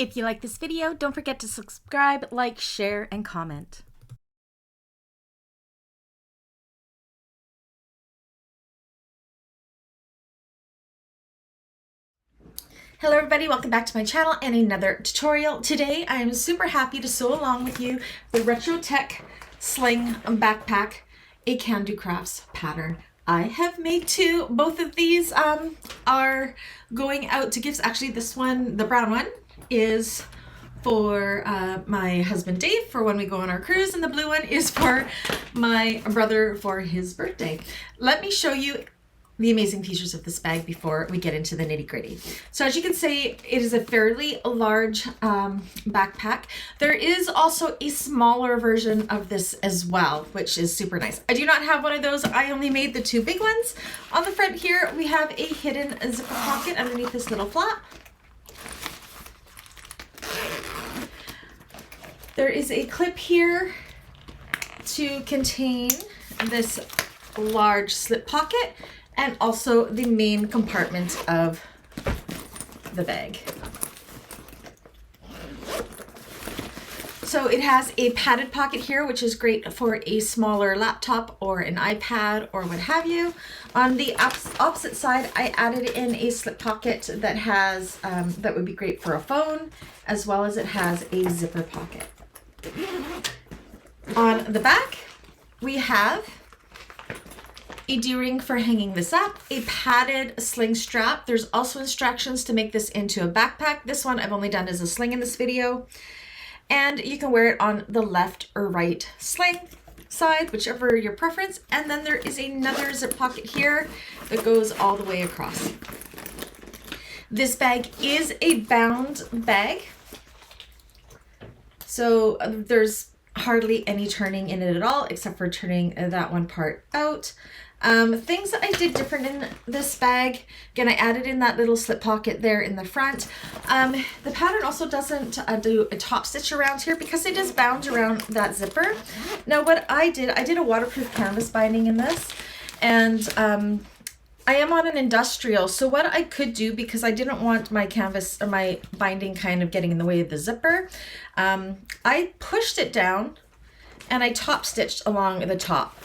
If you like this video, don't forget to subscribe, like, share, and comment. Hello everybody, welcome back to my channel and another tutorial. Today I am super happy to sew along with you the Retro-Tec Sling backpack, a Kandou Crafts pattern. I have made two. Both of these are going out to gifts. Actually, this one, the brown one, is for my husband Dave for when we go on our cruise, and the blue one is for my brother for his birthday. Let me show you the amazing features of this bag before we get into the nitty-gritty. So as you can see, it is a fairly large backpack. There is also a smaller version of this as well, which is super nice. I do not have one of those. I only made the two big ones. On the front here, we have a hidden zipper pocket underneath this little flap. There is a clip here to contain this large slip pocket, and also the main compartment of the bag. So it has a padded pocket here, which is great for a smaller laptop or an iPad or what have you. On the opposite side, I added in a slip pocket that has that would be great for a phone, as well as it has a zipper pocket. On the back, we have a D-ring for hanging this up, a padded sling strap. There's also instructions to make this into a backpack. This one I've only done as a sling in this video. And you can wear it on the left or right sling side, whichever your preference. And then there is another zip pocket here that goes all the way across. This bag is a bound bag, so there's hardly any turning in it at all, except for turning that one part out. Things that I did different in this bag, again, I added in that little slip pocket there in the front. The pattern also doesn't do a top stitch around here because it is bound around that zipper. Now what I did a waterproof canvas binding in this, and I am on an industrial, so what I could do, because I didn't want my canvas or my binding kind of getting in the way of the zipper, I pushed it down and I top stitched along the top.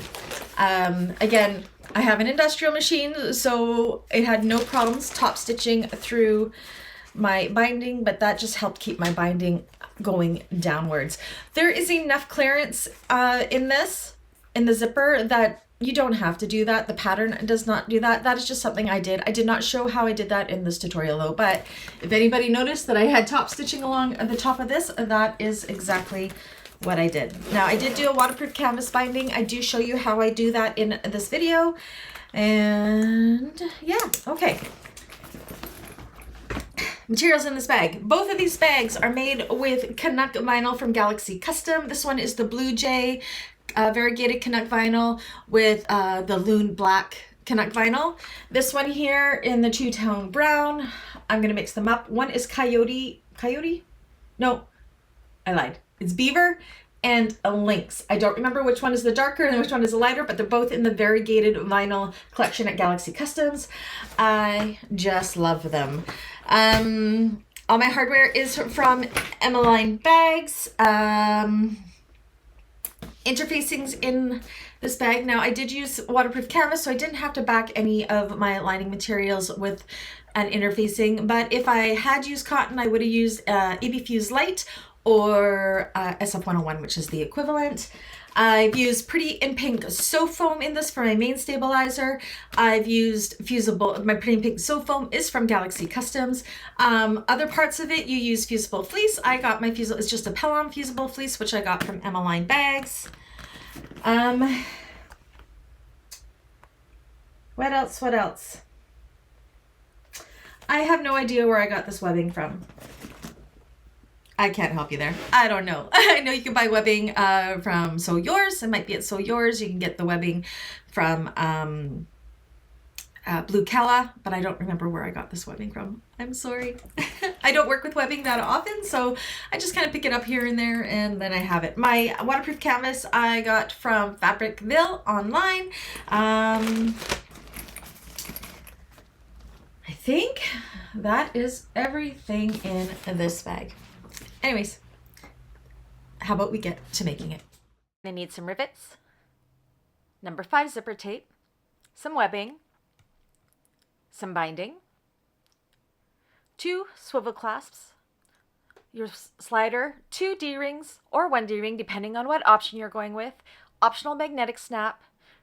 Again, I have an industrial machine, so it had no problems top stitching through my binding, but that just helped keep my binding going downwards. There is enough clearance in the zipper, that you don't have to do that. The pattern does not do that. That is just something I did. I did not show how I did that in this tutorial though, but if anybody noticed that I had top stitching along the top of this, that is exactly what I did. Now I did do a waterproof canvas binding. I do show you how I do that in this video. And yeah, okay. Materials in this bag. Both of these bags are made with Canuck Vinyl from Galaxy Custom. This one is the Blue Jay variegated Canuck Vinyl with the Loon Black Canuck Vinyl. This one here in the two-tone brown. I'm gonna mix them up. One is Coyote? No, I lied. It's Beaver and a Lynx. I don't remember which one is the darker and which one is the lighter, but they're both in the variegated vinyl collection at Galaxy Customs. I just love them. All my hardware is from Emmaline bags. Interfacings in this bag. Now I did use waterproof canvas, so I didn't have to back any of my lining materials with an interfacing, but if I had used cotton, I would have used AB Fuse Light or SF101, which is the equivalent. I've used Pretty in Pink Sew Foam in this for my main stabilizer. I've used Fusible, my Pretty in Pink Sew Foam is from Galaxy Customs. Other parts of it, you use Fusible Fleece. I got my Fusible, it's just a Pellon Fusible Fleece, which I got from Emmaline bags. What else? I have no idea where I got this webbing from. I can't help you there. I don't know. I know you can buy webbing from Sew Yours. It might be at Sew Yours. You can get the webbing from Blue Kella, but I don't remember where I got this webbing from. I'm sorry. I don't work with webbing that often, so I just kind of pick it up here and there, and then I have it. My waterproof canvas I got from Fabricville online. I think that is everything in this bag. Anyways, how about we get to making it? I need some rivets, number 5 zipper tape, some webbing, some binding, 2 swivel clasps, your slider, 2 D-rings or 1 D-ring depending on what option you're going with, optional magnetic snap,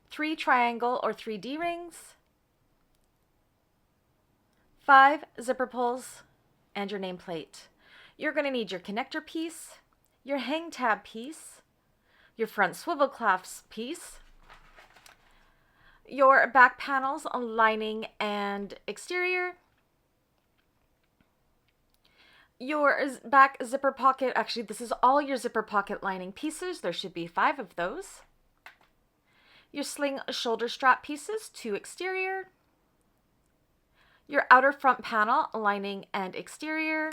3 triangle or 3 D-rings, 5 zipper pulls, and your nameplate. You're going to need your connector piece, your hang tab piece, your front swivel clasp piece, your back panels, lining and exterior, your back zipper pocket, actually this is all your zipper pocket lining pieces, there should be 5 of those, your sling shoulder strap pieces, 2 exterior, your outer front panel lining and exterior,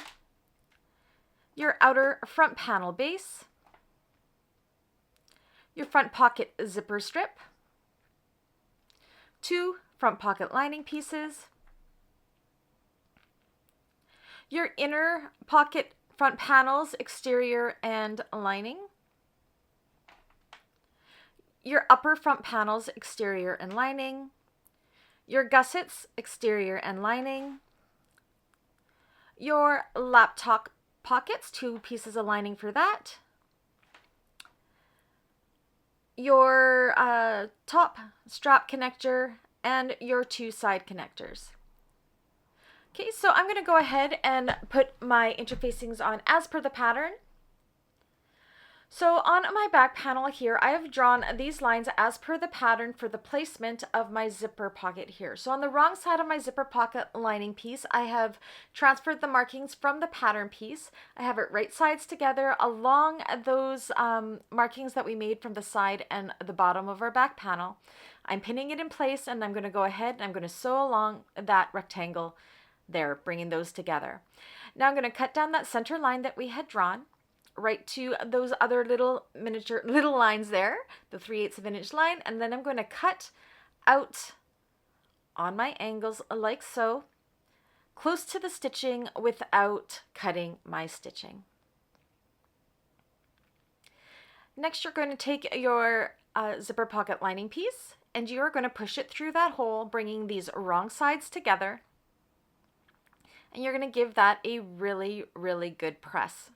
your outer front panel base, your front pocket zipper strip, 2 front pocket lining pieces, your inner pocket front panels, exterior and lining, your upper front panels, exterior and lining, your gussets, exterior and lining, your laptop pockets, 2 pieces of lining for that, your top strap connector, and your 2 side connectors. Okay, so I'm going to go ahead and put my interfacings on as per the pattern. So on my back panel here, I have drawn these lines as per the pattern for the placement of my zipper pocket here. So on the wrong side of my zipper pocket lining piece, I have transferred the markings from the pattern piece. I have it right sides together along those markings that we made from the side and the bottom of our back panel. I'm pinning it in place, and I'm going to go ahead and I'm going to sew along that rectangle there, bringing those together. Now I'm going to cut down that center line that we had drawn right to those other little miniature lines there, the 3/8 of an inch line, and then I'm going to cut out on my angles like so, close to the stitching without cutting my stitching. Next, you're going to take your zipper pocket lining piece and you are going to push it through that hole, bringing these wrong sides together, and you're going to give that a really, really good press.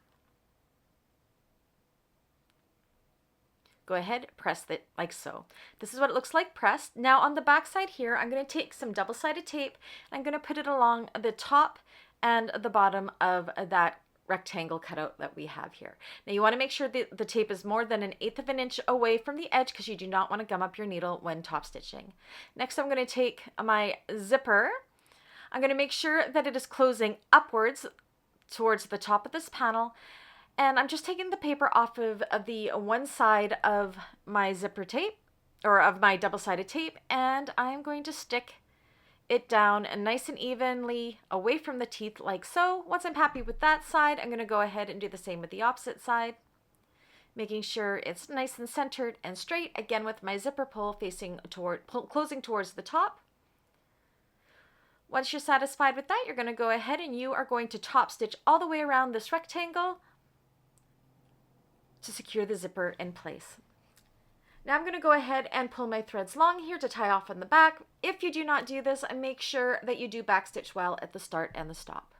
Go ahead, press it like so. This is what it looks like pressed. Now on the back side here, I'm going to take some double-sided tape and I'm going to put it along the top and the bottom of that rectangle cutout that we have here. Now you want to make sure that the tape is more than 1/8 of an inch away from the edge because you do not want to gum up your needle when top stitching. Next, I'm going to take my zipper. I'm going to make sure that it is closing upwards towards the top of this panel, and I'm just taking the paper off of the one side of my zipper tape, or of my double-sided tape, and I'm going to stick it down and nice and evenly away from the teeth like so. Once I'm happy with that side, I'm going to go ahead and do the same with the opposite side, making sure it's nice and centered and straight, again with my zipper pull facing toward, closing towards the top. Once you're satisfied with that, you're going to go ahead and you are going to top stitch all the way around this rectangle to secure the zipper in place. Now I'm going to go ahead and pull my threads long here to tie off on the back. If you do not do this, make sure that you do backstitch well at the start and the stop.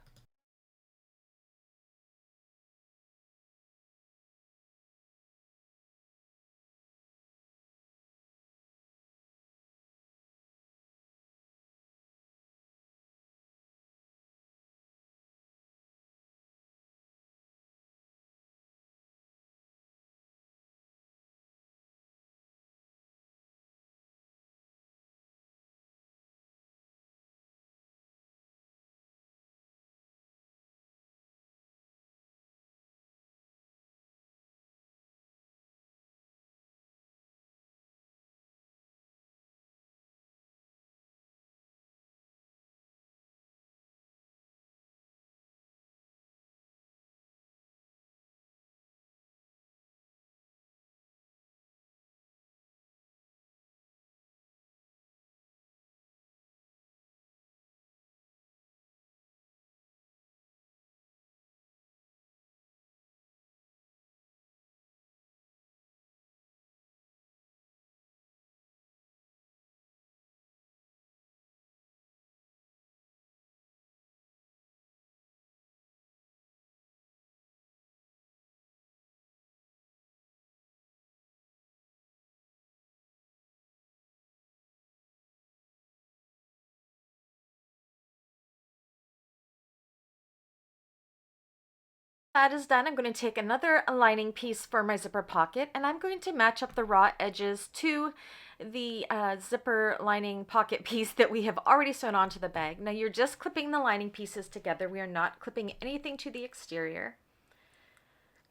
That is done, I'm going to take another lining piece for my zipper pocket, and I'm going to match up the raw edges to the zipper lining pocket piece that we have already sewn onto the bag. Now you're just clipping the lining pieces together. We are not clipping anything to the exterior.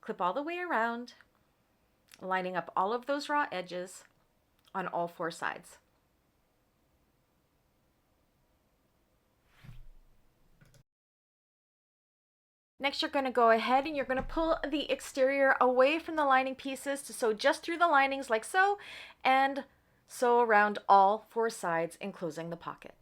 Clip all the way around, lining up all of those raw edges on all four sides. Next, you're going to go ahead and you're going to pull the exterior away from the lining pieces to sew just through the linings like so, and sew around all four sides, enclosing the pocket.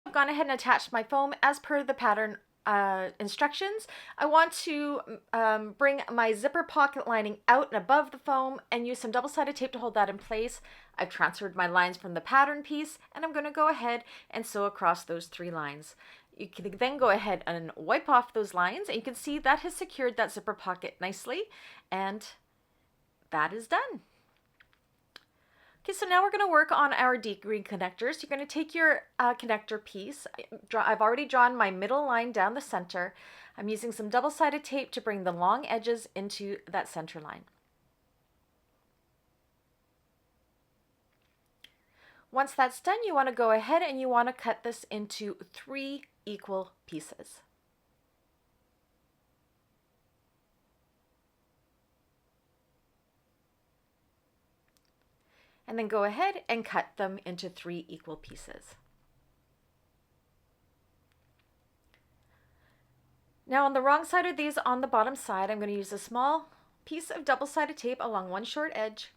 I've gone ahead and attached my foam as per the pattern instructions. I want to bring my zipper pocket lining out and above the foam and use some double-sided tape to hold that in place. I've transferred my lines from the pattern piece, and I'm going to go ahead and sew across those 3 lines. You can then go ahead and wipe off those lines, and you can see that has secured that zipper pocket nicely, and that is done. Okay, so now we're going to work on our D-ring connectors. You're going to take your connector piece. I've already drawn my middle line down the center. I'm using some double-sided tape to bring the long edges into that center line. Once that's done, you want to go ahead and you want to cut this into 3 equal pieces. And then go ahead and cut them into 3 equal pieces. Now on the wrong side of these, on the bottom side, I'm going to use a small piece of double-sided tape along one short edge.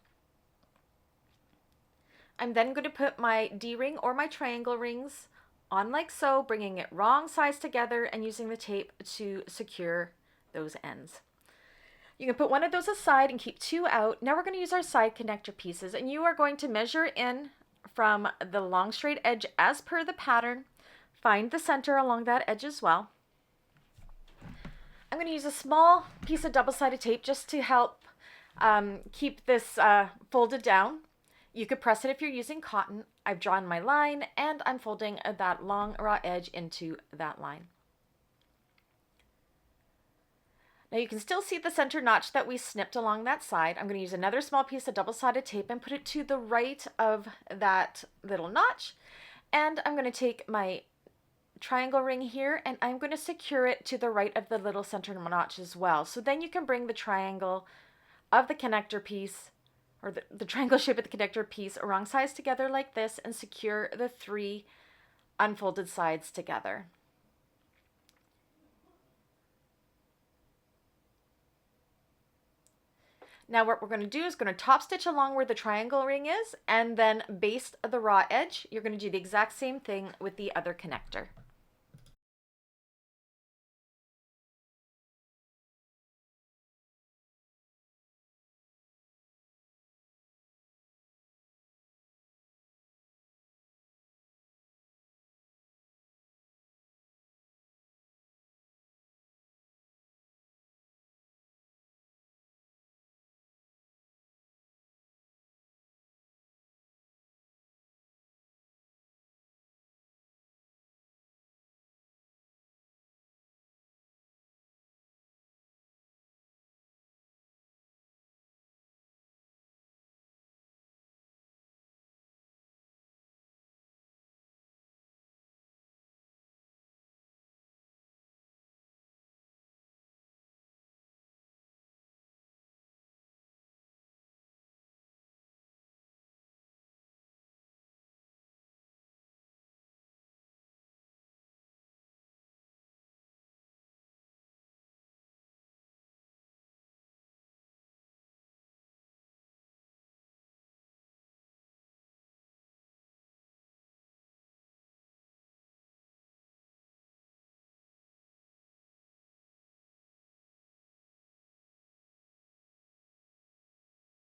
I'm then going to put my D-ring or my triangle rings on like so, bringing it wrong sides together and using the tape to secure those ends. You can put one of those aside and keep 2 out. Now we're going to use our side connector pieces, and you are going to measure in from the long straight edge as per the pattern. Find the center along that edge as well. I'm going to use a small piece of double-sided tape just to help keep this folded down. You could press it if you're using cotton. I've drawn my line, and I'm folding that long raw edge into that line. Now you can still see the center notch that we snipped along that side. I'm going to use another small piece of double-sided tape and put it to the right of that little notch. And I'm going to take my triangle ring here and I'm going to secure it to the right of the little center notch as well. So then you can bring the triangle of the connector piece, or the triangle shape of the connector piece, wrong sides together like this and secure the 3 unfolded sides together. Now what we're going to do is going to top stitch along where the triangle ring is and then baste the raw edge. You're going to do the exact same thing with the other connector.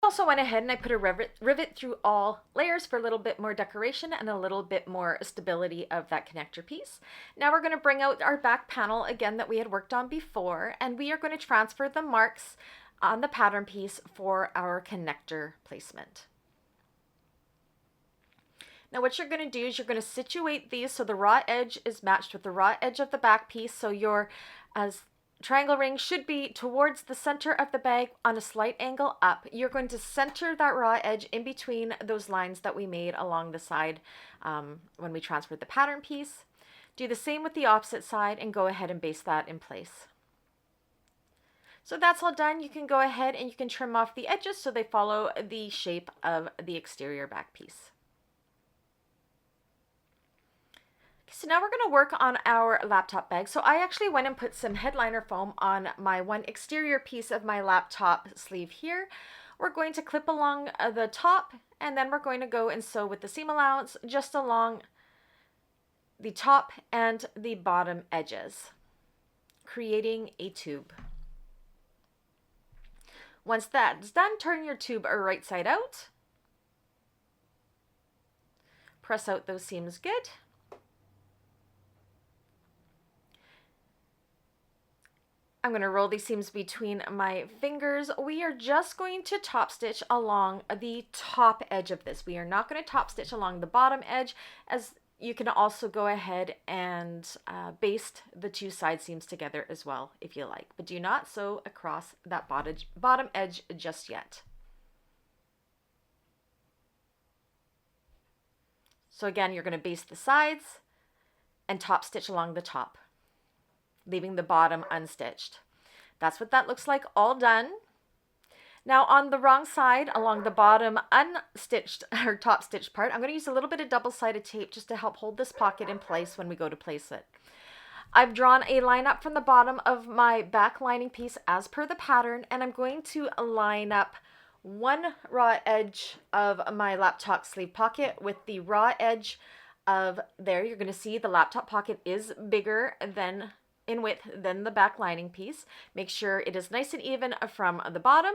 Also went ahead and I put a rivet through all layers for a little bit more decoration and a little bit more stability of that connector piece. Now we're going to bring out our back panel again that we had worked on before, and we are going to transfer the marks on the pattern piece for our connector placement. Now what you're going to do is you're going to situate these so the raw edge is matched with the raw edge of the back piece, so your triangle ring should be towards the center of the bag on a slight angle up. You're going to center that raw edge in between those lines that we made along the side when we transferred the pattern piece. Do the same with the opposite side and go ahead and base that in place. So that's all done. You can go ahead and you can trim off the edges so they follow the shape of the exterior back piece. So now we're going to work on our laptop bag. So I actually went and put some headliner foam on my one exterior piece of my laptop sleeve here. We're going to clip along the top, and then we're going to go and sew with the seam allowance just along the top and the bottom edges, creating a tube. Once that's done, turn your tube right side out. Press out those seams good. I'm going to roll these seams between my fingers. We are just going to top stitch along the top edge of this. We are not going to top stitch along the bottom edge, as you can also go ahead and baste the two side seams together as well if you like, but do not sew across that bottom edge just yet. So again, you're going to baste the sides and top stitch along the top, leaving the bottom unstitched. That's what that looks like all done. Now on the wrong side, along the bottom unstitched or top stitched part, I'm going to use a little bit of double-sided tape just to help hold this pocket in place when we go to place it. I've drawn a line up from the bottom of my back lining piece as per the pattern, and I'm going to line up one raw edge of my laptop sleeve pocket with the raw edge of there. You're going to see the laptop pocket is bigger than in width than the back lining piece. Make sure it is nice and even from the bottom.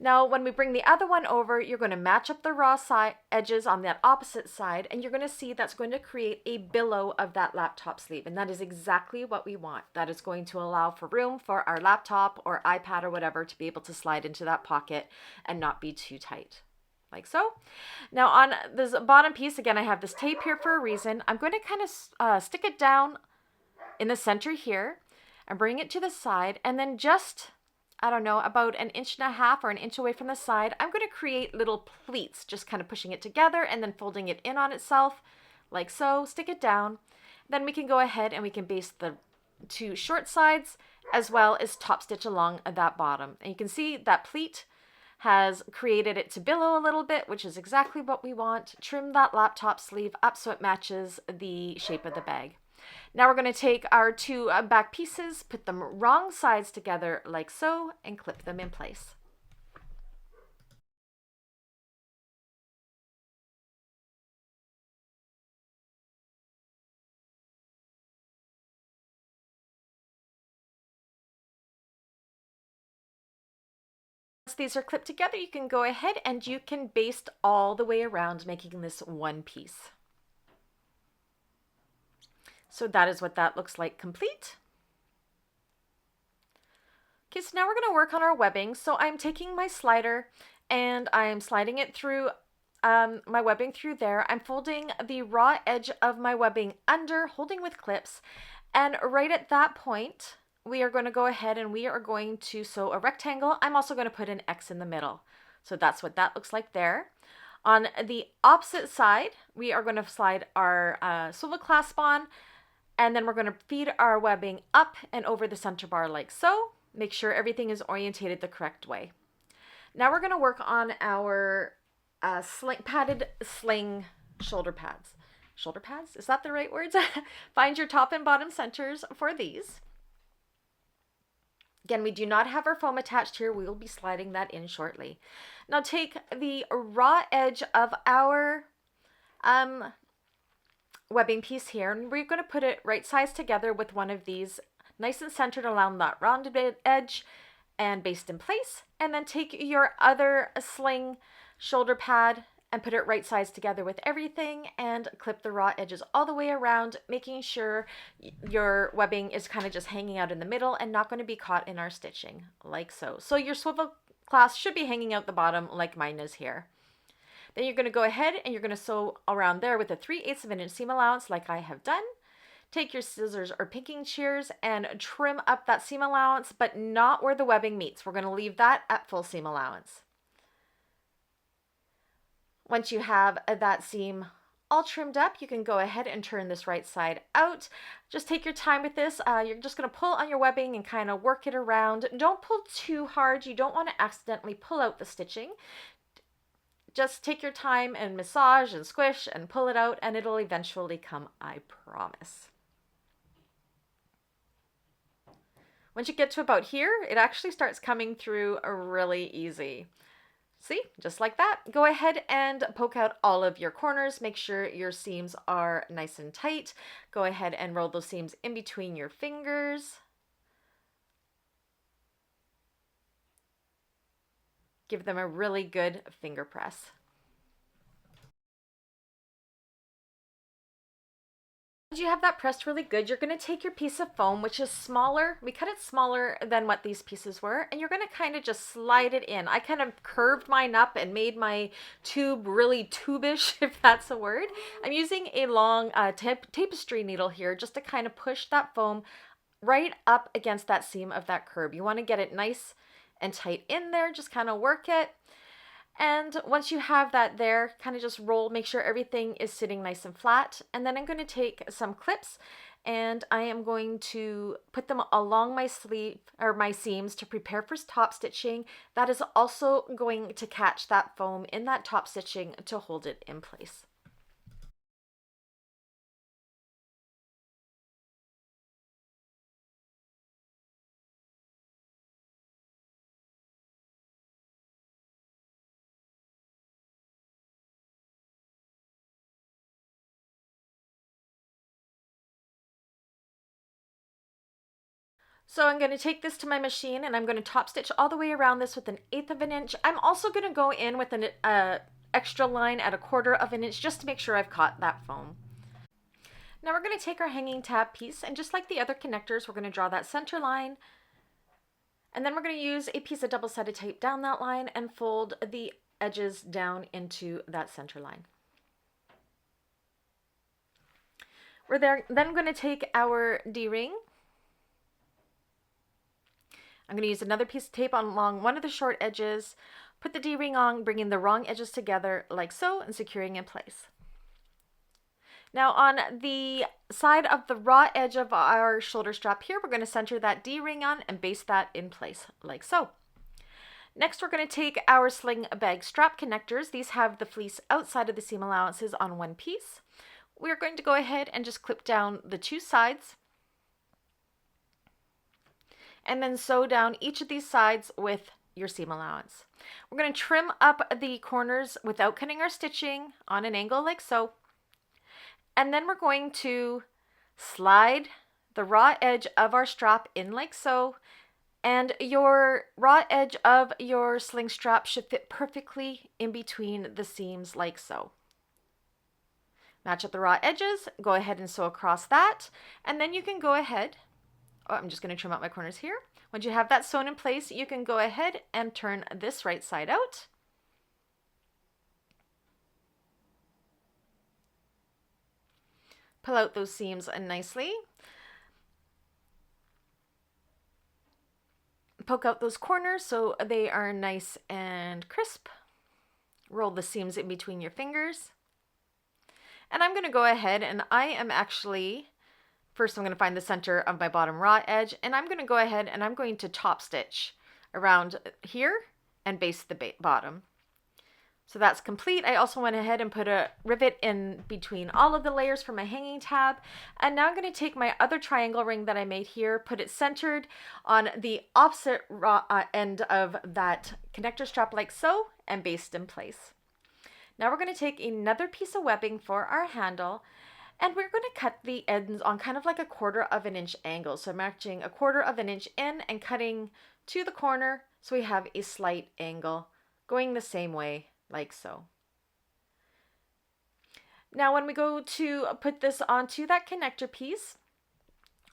Now when we bring the other one over, you're going to match up the raw side edges on that opposite side, and you're going to see that's going to create a billow of that laptop sleeve, and that is exactly what we want. That is going to allow for room for our laptop or iPad or whatever to be able to slide into that pocket and not be too tight, like so. Now on this bottom piece, again, I have this tape here for a reason. I'm going to kind of stick it down in the center here and bring it to the side, and then just, I don't know, about 1.5 inches or 1 inch away from the side, I'm going to create little pleats, just kind of pushing it together and then folding it in on itself like so. Stick it down. Then we can go ahead and we can baste the two short sides as well as top stitch along that bottom. And you can see that pleat has created it to billow a little bit, which is exactly what we want. Trim that laptop sleeve up so it matches the shape of the bag. Now we're going to take our two back pieces, put them wrong sides together like so, and clip them in place. Once these are clipped together, you can go ahead and you can baste all the way around, making this one piece. So that is what that looks like complete. Okay, so now we're going to work on our webbing. So I'm taking my slider and I'm sliding it through my webbing through there. I'm folding the raw edge of my webbing under, holding with clips, and right at that point, we are going to go ahead and we are going to sew a rectangle. I'm also going to put an X in the middle. So that's what that looks like there. On the opposite side, we are going to slide our swivel clasp on, and then we're going to feed our webbing up and over the center bar like so. Make sure everything is orientated the correct way. Now we're going to work on our padded sling shoulder pads. Shoulder pads? Is that the right words? Find your top and bottom centers for these. Again, we do not have our foam attached here. We will be sliding that in shortly. Now take the raw edge of our webbing piece here, and we're going to put it right sides together with one of these, nice and centered around that rounded edge, and baste in place. And then take your other sling shoulder pad and put it right sides together with everything and clip the raw edges all the way around, making sure your webbing is kind of just hanging out in the middle and not going to be caught in our stitching, like so. So your swivel clasp should be hanging out the bottom like mine is here. Then you're going to go ahead and you're going to sew around there with a 3/8 of an inch seam allowance like I have done. Take your scissors or picking shears and trim up that seam allowance, but not where the webbing meets. We're going to leave that at full seam allowance. Once you have that seam all trimmed up, you can go ahead and turn this right side out. Just take your time with this. You're just going to pull on your webbing and kind of work it around. Don't pull too hard. You don't want to accidentally pull out the stitching. Just take your time and massage and squish and pull it out, and it'll eventually come, I promise. Once you get to about here, it actually starts coming through really easy. See, just like that. Go ahead and poke out all of your corners. Make sure your seams are nice and tight. Go ahead and roll those seams in between your fingers. Give them a really good finger press. Once you have that pressed really good, you're going to take your piece of foam, which is smaller. We cut it smaller than what these pieces were, and you're going to kind of just slide it in. I kind of curved mine up and made my tube really tube-ish, if that's a word. I'm using a long tapestry needle here just to kind of push that foam right up against that seam of that curve. You want to get it nice and tight in there, just kind of work it. And once you have that there, kind of just roll, make sure everything is sitting nice and flat. And then I'm going to take some clips and I am going to put them along my sleeve or my seams to prepare for top stitching. That is also going to catch that foam in that top stitching to hold it in place. So I'm going to take this to my machine and I'm going to top stitch all the way around this with 1/8 of an inch. I'm also going to go in with an extra line at 1/4 of an inch just to make sure I've caught that foam. Now we're going to take our hanging tab piece and just like the other connectors, we're going to draw that center line. And then we're going to use a piece of double-sided tape down that line and fold the edges down into that center line. We're then going to take our D-ring. I'm going to use another piece of tape along one of the short edges, put the D-ring on, bringing the wrong edges together like so and securing in place. Now on the side of the raw edge of our shoulder strap here, we're going to center that D-ring on and baste that in place like so. Next, we're going to take our sling bag strap connectors. These have the fleece outside of the seam allowances on one piece. We're going to go ahead and just clip down the two sides and then sew down each of these sides with your seam allowance. We're going to trim up the corners without cutting our stitching on an angle like so. And then we're going to slide the raw edge of our strap in like so. And your raw edge of your sling strap should fit perfectly in between the seams like so. Match up the raw edges, go ahead and sew across that. And then you can go ahead, I'm just going to trim out my corners here. Once you have that sewn in place, you can go ahead and turn this right side out. Pull out those seams nicely. Poke out those corners so they are nice and crisp. Roll the seams in between your fingers. And I'm going to go ahead and first I'm going to find the center of my bottom raw edge, and I'm going to go ahead and I'm going to top stitch around here and baste the bottom. So that's complete. I also went ahead and put a rivet in between all of the layers for my hanging tab. And now I'm going to take my other triangle ring that I made here, put it centered on the opposite end of that connector strap like so, and baste in place. Now we're going to take another piece of webbing for our handle, and we're going to cut the ends on kind of like 1/4 of an inch angle. So matching 1/4 of an inch in and cutting to the corner so we have a slight angle going the same way, like so. Now when we go to put this onto that connector piece,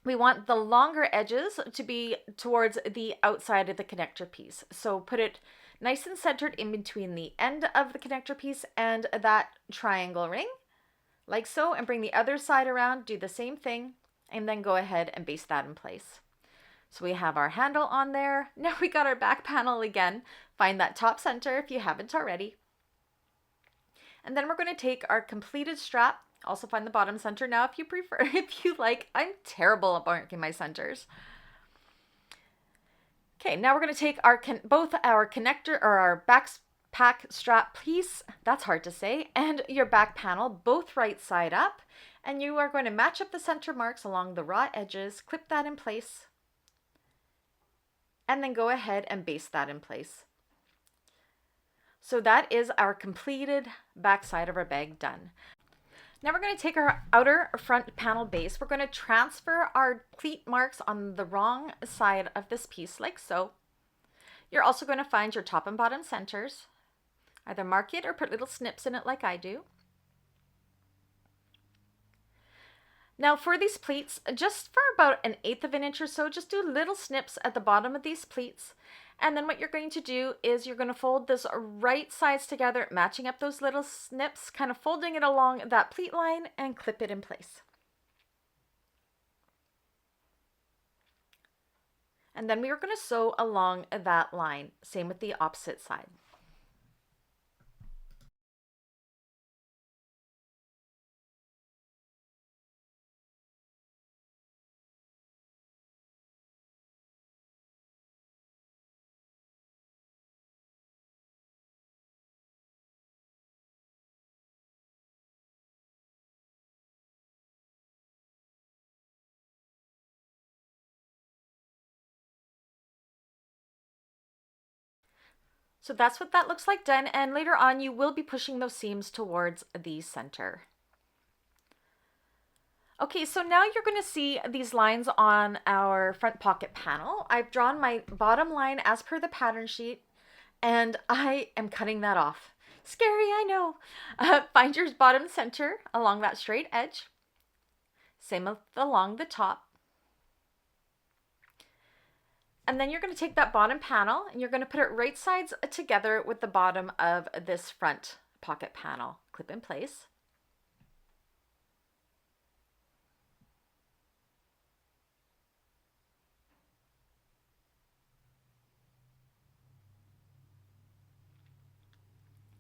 we want the longer edges to be towards the outside of the connector piece. So put it nice and centered in between the end of the connector piece and that triangle ring, like so, and bring the other side around, do the same thing, and then go ahead and baste that in place. So we have our handle on there. Now we got our back panel again. Find that top center if you haven't already. And then we're going to take our completed strap. Also find the bottom center now if you prefer, if you like. I'm terrible at marking my centers. Okay, now we're going to take our both our connector or our backpack strap piece, that's hard to say, and your back panel, both right side up. And you are going to match up the center marks along the raw edges, clip that in place, and then go ahead and baste that in place. So that is our completed back side of our bag done. Now we're going to take our outer front panel base. We're going to transfer our pleat marks on the wrong side of this piece, like so. You're also going to find your top and bottom centers. Either mark it or put little snips in it like I do. Now for these pleats, just for about 1/8 of an inch or so, just do little snips at the bottom of these pleats. And then what you're going to do is you're going to fold this right sides together, matching up those little snips, kind of folding it along that pleat line and clip it in place. And then we are going to sew along that line. Same with the opposite side. So that's what that looks like done, and later on you will be pushing those seams towards the center. Okay, so now you're going to see these lines on our front pocket panel. I've drawn my bottom line as per the pattern sheet, and I am cutting that off. Scary, I know. Find your bottom center along that straight edge. Same along the top. And then you're going to take that bottom panel and you're going to put it right sides together with the bottom of this front pocket panel. Clip in place.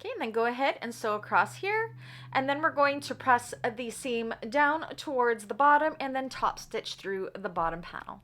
Okay, and then go ahead and sew across here. And then we're going to press the seam down towards the bottom and then top stitch through the bottom panel.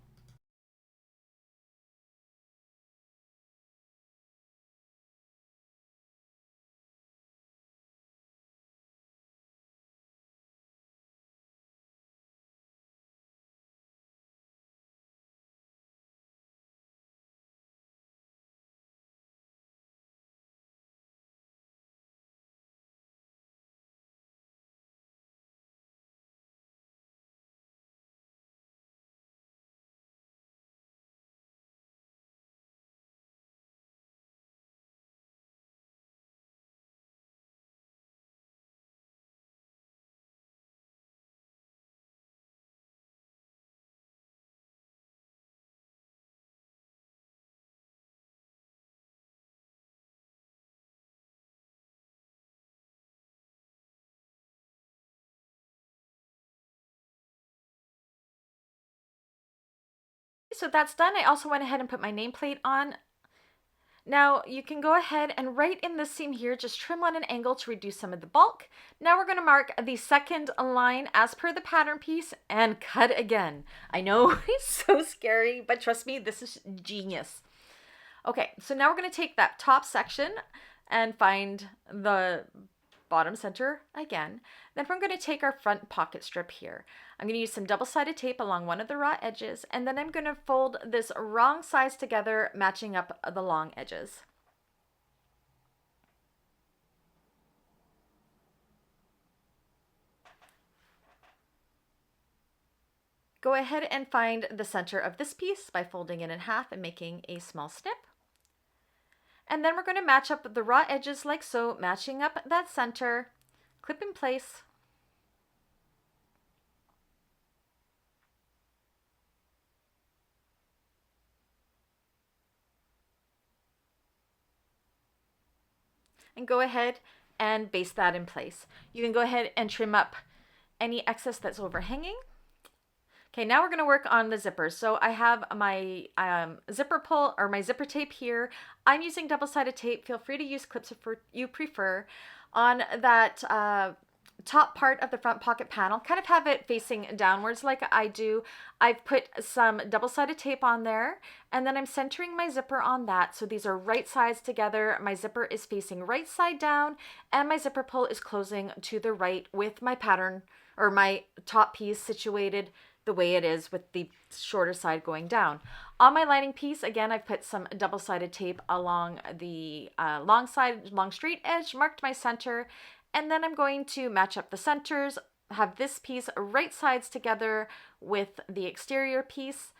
So that's done. I also went ahead and put my nameplate on. Now you can go ahead and right in this seam here, just trim on an angle to reduce some of the bulk. Now we're going to mark the second line as per the pattern piece and cut again. I know it's so scary, but trust me, this is genius. Okay, so now we're going to take that top section and find the bottom center again. Then we're going to take our front pocket strip here. I'm going to use some double-sided tape along one of the raw edges, and then I'm going to fold this wrong sides together, matching up the long edges. Go ahead and find the center of this piece by folding it in half and making a small snip. And then we're going to match up the raw edges like so, matching up that center, clip in place. And go ahead and baste that in place. You can go ahead and trim up any excess that's overhanging. Okay, now we're going to work on the zippers. So I have my zipper pull or my zipper tape here. I'm using double-sided tape. Feel free to use clips if you prefer. On that top part of the front pocket panel, kind of have it facing downwards like I do. I've put some double-sided tape on there, and then I'm centering my zipper on that. So these are right sides together. My zipper is facing right side down, and my zipper pull is closing to the right with my pattern or my top piece situated the way it is with the shorter side going down. On my lining piece, again, I've put some double-sided tape along the long straight edge, marked my center, and then I'm going to match up the centers, have this piece right sides together with the exterior piece,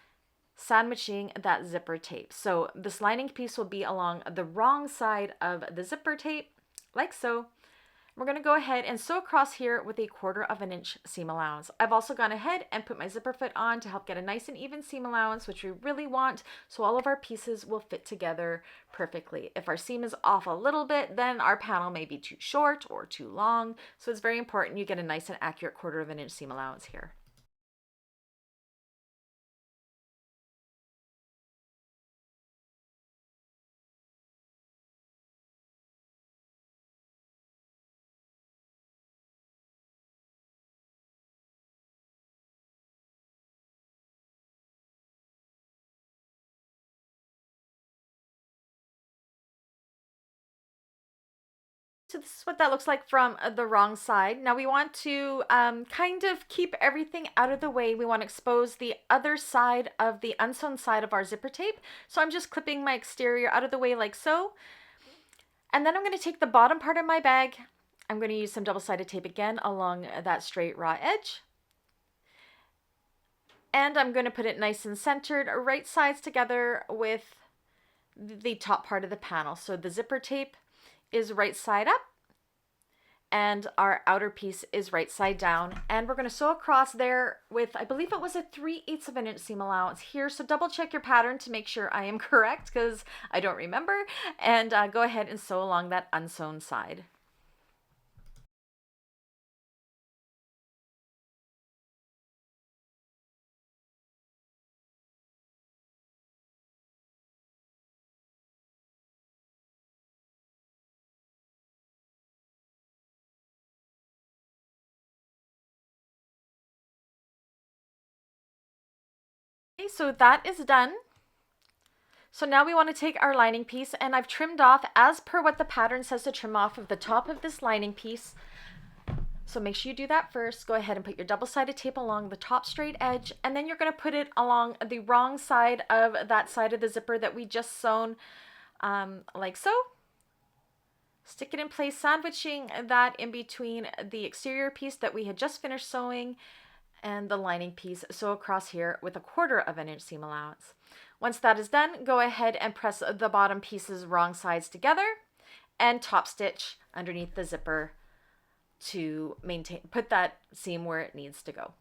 sandwiching that zipper tape. So this lining piece will be along the wrong side of the zipper tape, like so. We're going to go ahead and sew across here with a 1/4 inch seam allowance. I've also gone ahead and put my zipper foot on to help get a nice and even seam allowance, which we really want, so all of our pieces will fit together perfectly. If our seam is off a little bit, then our panel may be too short or too long, so it's very important you get a nice and accurate 1/4 inch seam allowance here. So this is what that looks like from the wrong side. Now we want to kind of keep everything out of the way. We want to expose the other side of the unsewn side of our zipper tape. So I'm just clipping my exterior out of the way like so. And then I'm going to take the bottom part of my bag. I'm going to use some double-sided tape again along that straight raw edge. And I'm going to put it nice and centered, right sides together with the top part of the panel. So the zipper tape is right side up and our outer piece is right side down, and we're going to sew across there with, I believe it was a 3/8 inch seam allowance here, so double check your pattern to make sure I am correct because I don't remember, and go ahead and sew along that unsewn side. So that is done. So now we want to take our lining piece, and I've trimmed off as per what the pattern says to trim off of the top of this lining piece. So make sure you do that first. Go ahead and put your double-sided tape along the top straight edge, and then you're going to put it along the wrong side of that side of the zipper that we just sewn, like so. Stick it in place, sandwiching that in between the exterior piece that we had just finished sewing and the lining piece. Sew across here with a 1/4 inch seam allowance. Once that is done, go ahead and press the bottom pieces wrong sides together and top stitch underneath the zipper to put that seam where it needs to go.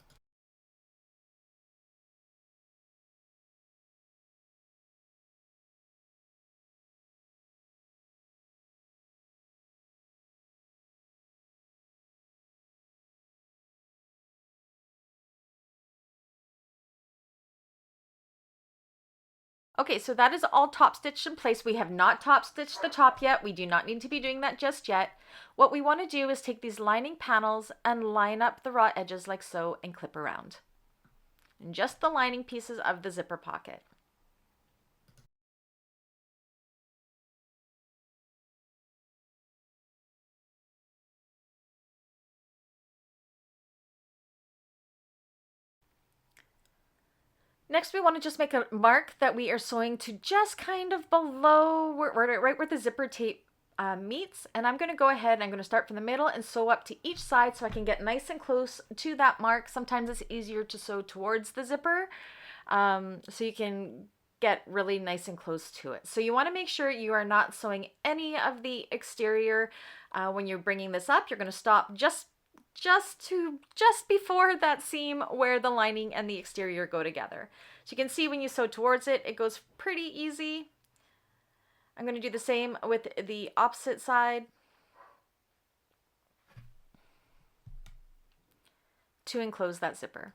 Okay, so that is all top stitched in place. We have not top stitched the top yet. We do not need to be doing that just yet. What we want to do is take these lining panels and line up the raw edges like so and clip around. And just the lining pieces of the zipper pocket. Next, we want to just make a mark that we are sewing to just kind of below, right where the zipper tape meets, and I'm going to go ahead and I'm going to start from the middle and sew up to each side so I can get nice and close to that mark. Sometimes it's easier to sew towards the zipper, so you can get really nice and close to it. So you want to make sure you are not sewing any of the exterior when you're bringing this up. You're going to stop just before that seam where the lining and the exterior go together. So you can see when you sew towards it, it goes pretty easy. I'm going to do the same with the opposite side to enclose that zipper.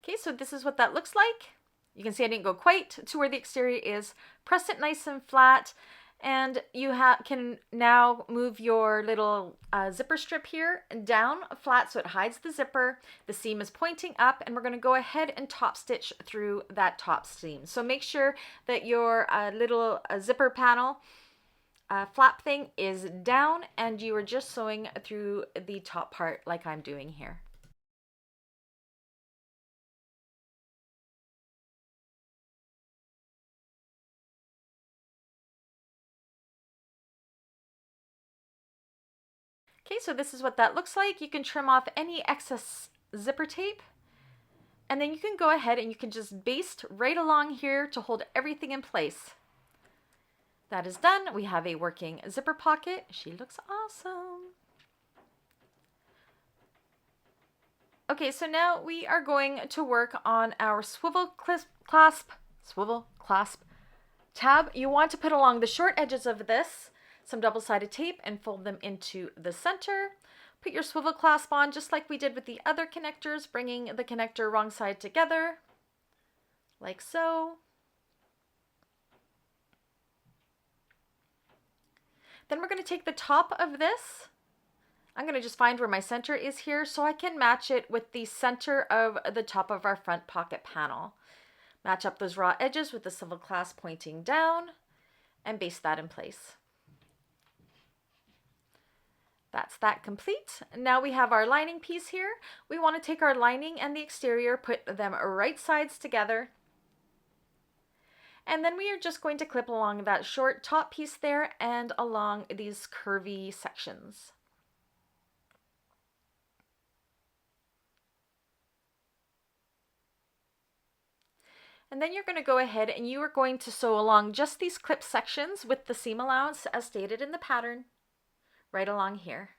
Okay, so this is what that looks like. You can see I didn't go quite to where the exterior is. Press it nice and flat, and you can now move your little zipper strip here down flat so it hides the zipper. The seam is pointing up, and we're going to go ahead and top stitch through that top seam. So make sure that your little zipper panel flap thing is down and you are just sewing through the top part like I'm doing here. Okay, so this is what that looks like. You can trim off any excess zipper tape, and then you can go ahead and you can just baste right along here to hold everything in place. That is done. We have a working zipper pocket. She looks awesome. Okay, so now we are going to work on our swivel clasp tab. You want to put along the short edges of this some double-sided tape and fold them into the center. Put your swivel clasp on just like we did with the other connectors, bringing the connector wrong side together, like so. Then we're going to take the top of this. I'm going to just find where my center is here so I can match it with the center of the top of our front pocket panel. Match up those raw edges with the swivel clasp pointing down and baste that in place. That's that complete. Now we have our lining piece here. We want to take our lining and the exterior, put them right sides together. And then we are just going to clip along that short top piece there and along these curvy sections. And then you're going to go ahead and you are going to sew along just these clip sections with the seam allowance as stated in the pattern, right along here.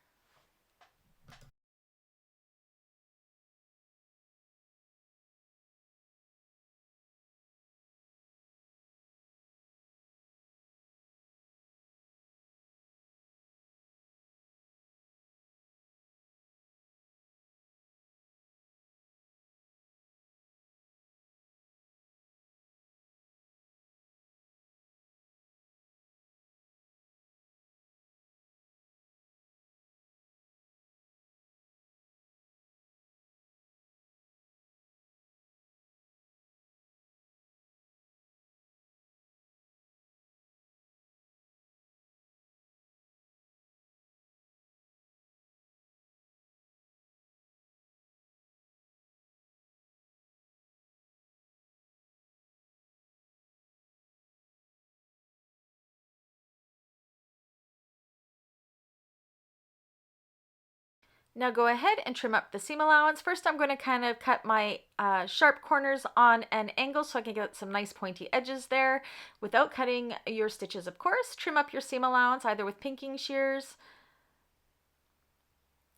Now go ahead and trim up the seam allowance. First I'm going to kind of cut my sharp corners on an angle so I can get some nice pointy edges there without cutting your stitches, of course. Trim up your seam allowance either with pinking shears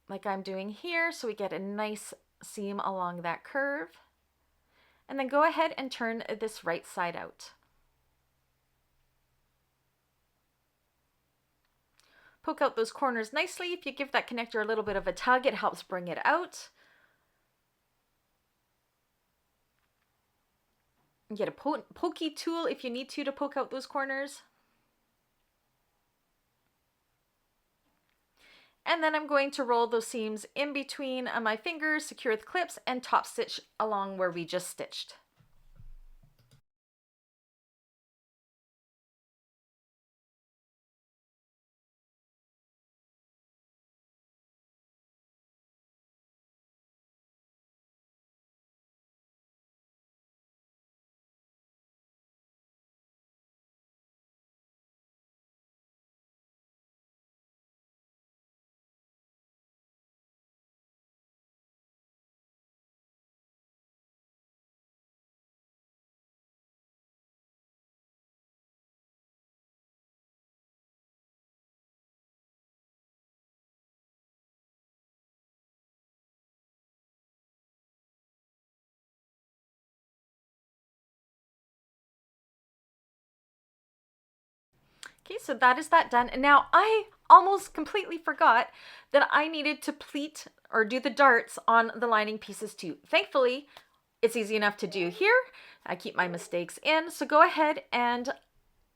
like I'm doing here so we get a nice seam along that curve. And then go ahead and turn this right side out. Poke out those corners nicely. If you give that connector a little bit of a tug, it helps bring it out. Get a pokey tool if you need to poke out those corners. And then I'm going to roll those seams in between my fingers, secure with clips, and top stitch along where we just stitched. Okay, so that is that done. And now I almost completely forgot that I needed to pleat or do the darts on the lining pieces too. Thankfully, it's easy enough to do here. I keep my mistakes in. So go ahead and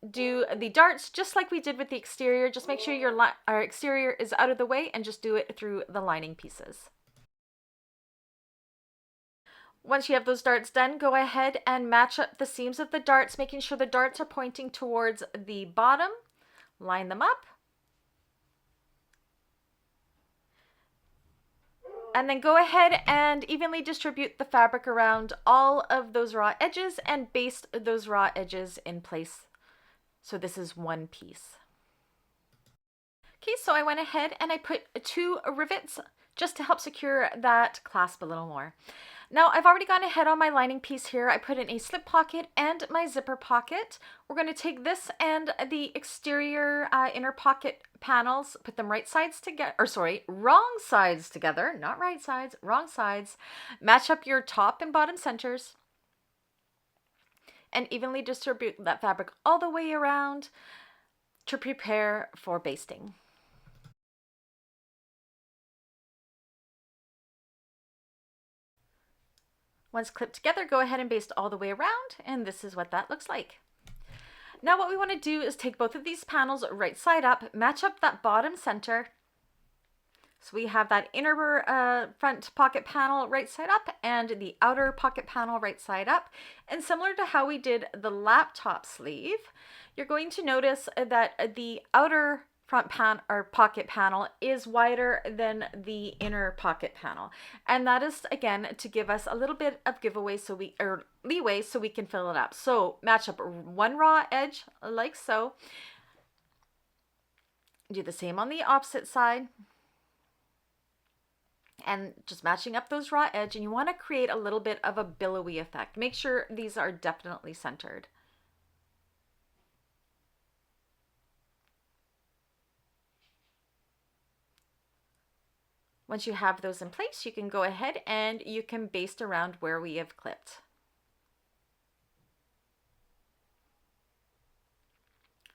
do the darts just like we did with the exterior. Just make sure our exterior is out of the way and just do it through the lining pieces. Once you have those darts done, go ahead and match up the seams of the darts, making sure the darts are pointing towards the bottom. Line them up. And then go ahead and evenly distribute the fabric around all of those raw edges and baste those raw edges in place. So this is one piece. Okay, so I went ahead and I put 2 rivets just to help secure that clasp a little more. Now I've already gone ahead on my lining piece here. I put in a slip pocket and my zipper pocket. We're going to take this and the exterior inner pocket panels, put them right sides together, or sorry, wrong sides together, not right sides, wrong sides. Match up your top and bottom centers and evenly distribute that fabric all the way around to prepare for basting. Once clipped together, go ahead and baste all the way around, and this is what that looks like. Now what we want to do is take both of these panels right side up, match up that bottom center. So we have that inner front pocket panel right side up and the outer pocket panel right side up. And similar to how we did the laptop sleeve, you're going to notice that the outer front pocket panel is wider than the inner pocket panel, and that is again to give us a little bit of leeway so we can fill it up. So match up one raw edge like so. Do the same on the opposite side, and just matching up those raw edge. And you want to create a little bit of a billowy effect. Make sure these are definitely centered. Once you have those in place, you can go ahead and you can baste around where we have clipped.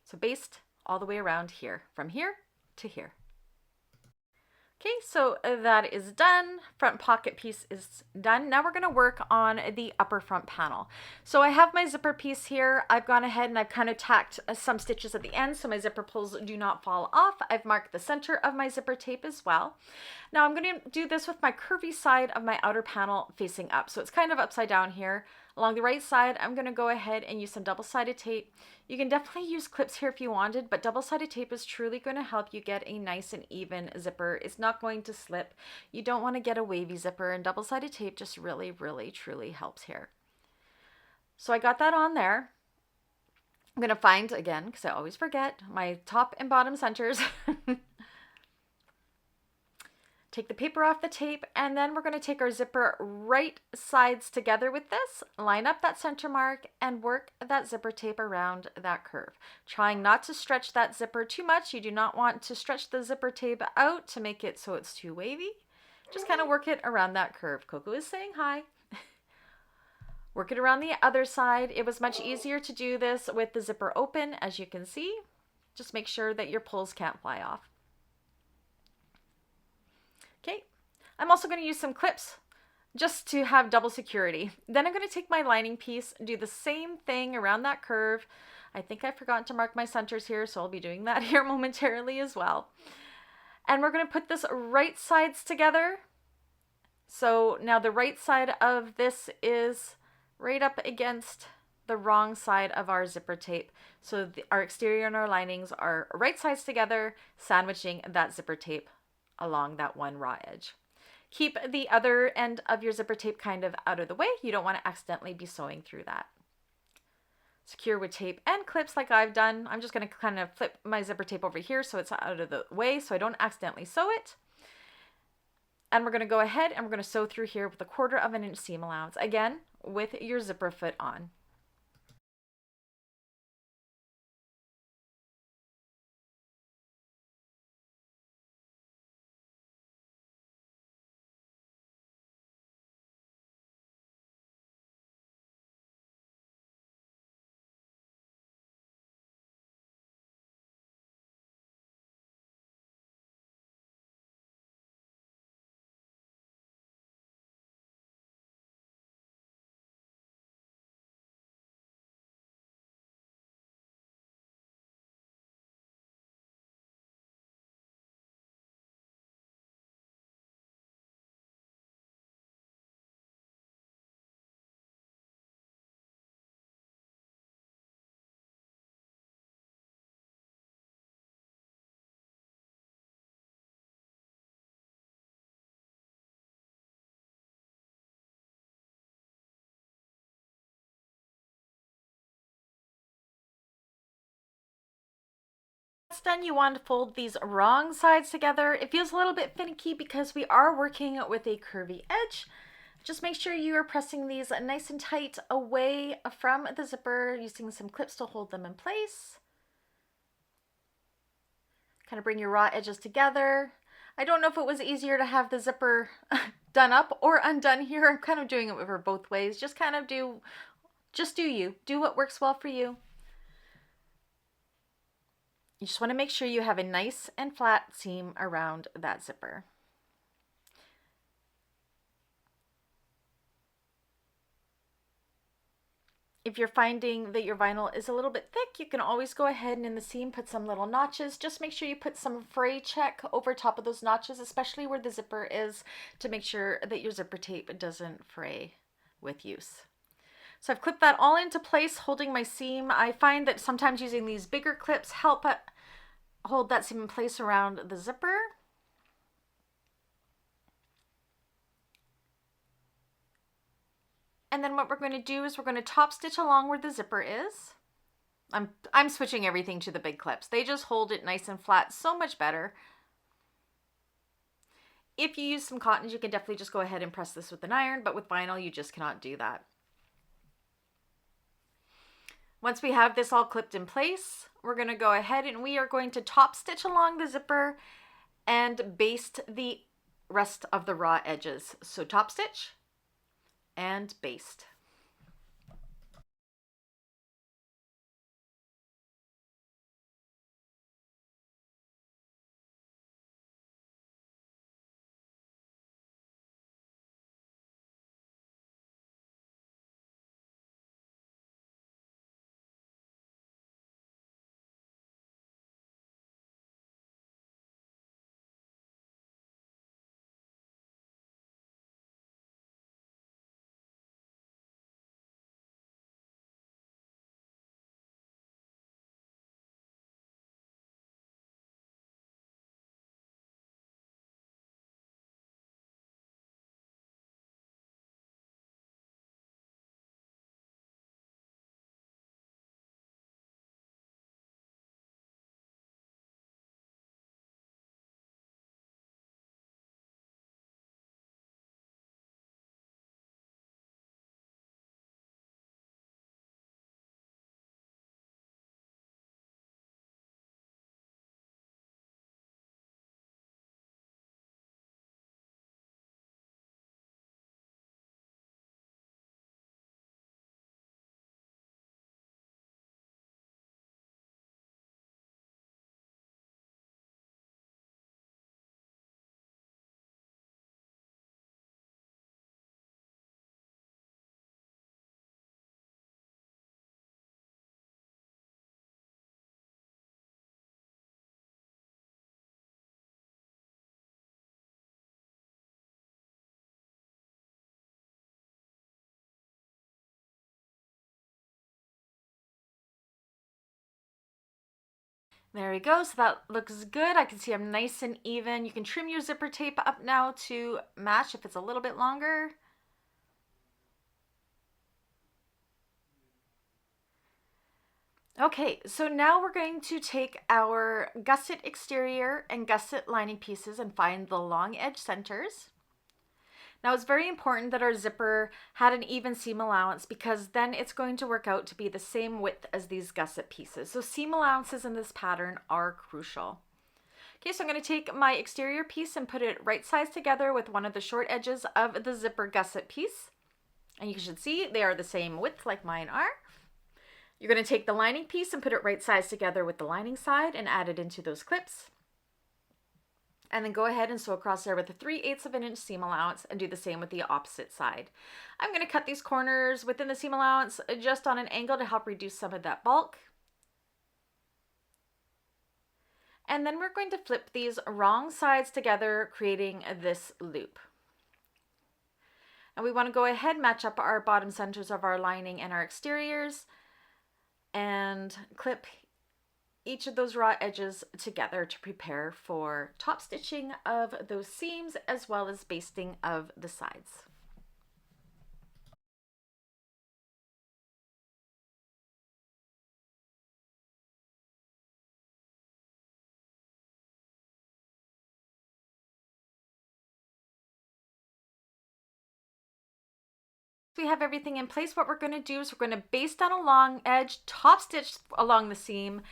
So baste all the way around here, from here to here. Okay, so that is done. Front pocket piece is done. Now we're going to work on the upper front panel. So I have my zipper piece here. I've gone ahead and I've kind of tacked some stitches at the end so my zipper pulls do not fall off. I've marked the center of my zipper tape as well. Now I'm going to do this with my curvy side of my outer panel facing up. So it's kind of upside down here. Along the right side, I'm going to go ahead and use some double-sided tape. You can definitely use clips here if you wanted, but double-sided tape is truly going to help you get a nice and even zipper. It's not going to slip. You don't want to get a wavy zipper, and double-sided tape just really, really, truly helps here. So I got that on there. I'm going to find, again, because I always forget, my top and bottom centers. Take the paper off the tape, and then we're going to take our zipper right sides together with this, line up that center mark, and work that zipper tape around that curve. Trying not to stretch that zipper too much. You do not want to stretch the zipper tape out to make it so it's too wavy. Just kind of work it around that curve. Coco is saying hi. Work it around the other side. It was much easier to do this with the zipper open, as you can see. Just make sure that your pulls can't fly off. Okay, I'm also going to use some clips just to have double security. Then I'm going to take my lining piece, do the same thing around that curve. I think I forgot to mark my centers here, so I'll be doing that here momentarily as well. And we're going to put this right sides together. So now the right side of this is right up against the wrong side of our zipper tape. So our exterior and our linings are right sides together, sandwiching that zipper tape along that one raw edge. Keep the other end of your zipper tape kind of out of the way. You don't want to accidentally be sewing through that. Secure with tape and clips like I've done. I'm just going to kind of flip my zipper tape over here so it's out of the way so I don't accidentally sew it. And we're going to go ahead and we're going to sew through here with a 1/4 inch seam allowance. Again, with your zipper foot on. done, you want to fold these wrong sides together. It feels a little bit finicky because we are working with a curvy edge. Just make sure you are pressing these nice and tight away from the zipper, using some clips to hold them in place. Kind of bring your raw edges together. I don't know if it was easier to have the zipper done up or undone here. I'm kind of doing it for both ways. Just kind of do you. Do what works well for you. You just want to make sure you have a nice and flat seam around that zipper. If you're finding that your vinyl is a little bit thick, you can always go ahead and in the seam put some little notches. Just make sure you put some fray check over top of those notches, especially where the zipper is, to make sure that your zipper tape doesn't fray with use. So I've clipped that all into place, holding my seam. I find that sometimes using these bigger clips help hold that seam in place around the zipper. And then what we're going to do is we're going to top stitch along where the zipper is. I'm switching everything to the big clips. They just hold it nice and flat so much better. If you use some cottons, you can definitely just go ahead and press this with an iron, but with vinyl, you just cannot do that. Once we have this all clipped in place, we're going to go ahead and we are going to top stitch along the zipper and baste the rest of the raw edges. So top stitch and baste. There we go. So that looks good. I can see I'm nice and even. You can trim your zipper tape up now to match if it's a little bit longer. Okay, so now we're going to take our gusset exterior and gusset lining pieces and find the long edge centers. Now it's very important that our zipper had an even seam allowance because then it's going to work out to be the same width as these gusset pieces. So seam allowances in this pattern are crucial. Okay, so I'm going to take my exterior piece and put it right sides together with one of the short edges of the zipper gusset piece. And you should see they are the same width like mine are. You're going to take the lining piece and put it right sides together with the lining side and add it into those clips. And then go ahead and sew across there with a 3/8 of an inch seam allowance and do the same with the opposite side. I'm going to cut these corners within the seam allowance just on an angle to help reduce some of that bulk. And then we're going to flip these wrong sides together, creating this loop. And we want to go ahead, match up our bottom centers of our lining and our exteriors, and clip each of those raw edges together to prepare for top stitching of those seams as well as basting of the sides. We have everything in place. What we're going to do is we're going to baste down a long edge, top stitch along the seam,